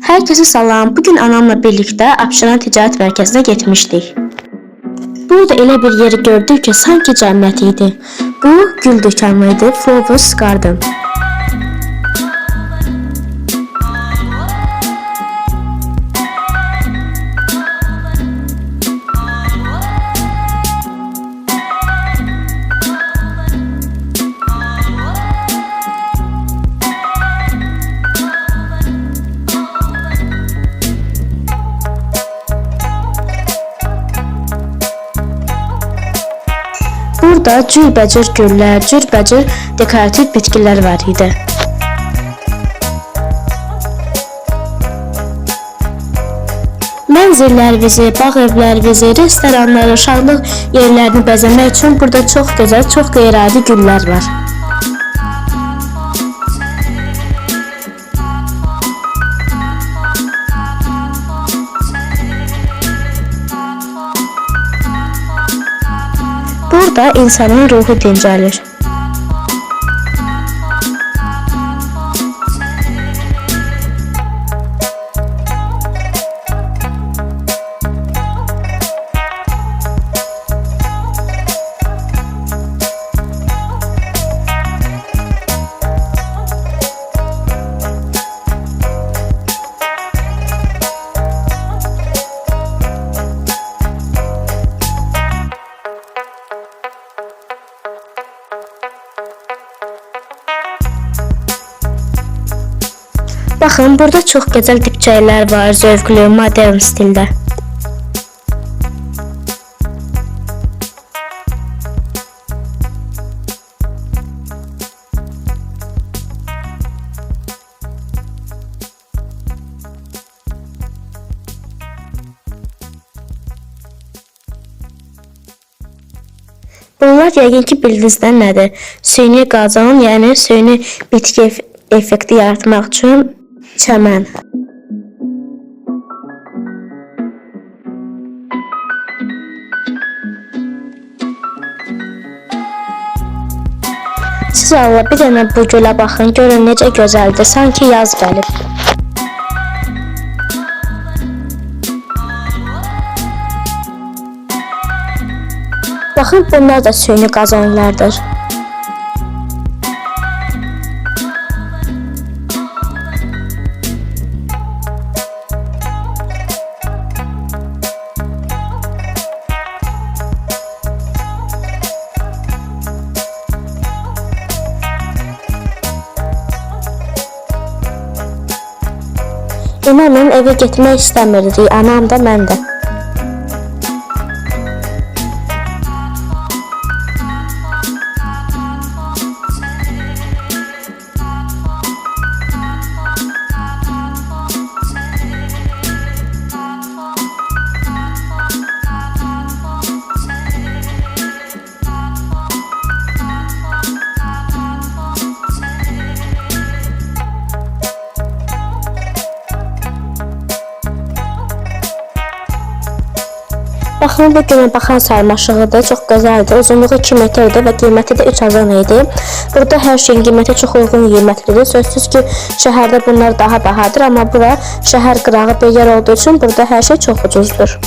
Herkese salam. Bugün anamla birlikte Abşeron Ticaret Mərkəzinə getmişdik. Burada elə bir yeri gördük ki, sanki cənnət idi. Bu gül dükanı idi, Flowers Garden. Burada cürbəcür güllər, cürbəcür dekorativ bitkilər var idi. Mənzillərinizi, bağ evlərinizi, restoranları, uşaqlıq yerlərini bəzəmək üçün burada çox gözəl, çox qeyri-adi güllər var. Burada insanın ruhu dincəlir. Baxın, burada çox gözəl dibçəklər var, zövqlü, modern stildə. Bunlar yəqin ki bildinizdən nədir? Süni qazan, yəni süni bitki effekti yaratmaq üçün çəmən. Siz Allah bir dənə bu gülə baxın, görün necə gözəldir, sanki yaz gəlib. Baxın, bunlar da süni qazanlardır. İnanın evə getmək istəmirdik, anam da, mən də. Baxın, bu günə baxan sarmaşığıdır, çox gözəldir, uzunluğu 2 metrdir və qiyməti də 3 azan idi. Burada hər şeyin qiyməti çox uyğun qiymətlidir. Sözsüz ki, şəhərdə bunlar daha bahadır, amma bura şəhər qırağı bir yer olduğu üçün burada hər şey çox ucuzdur.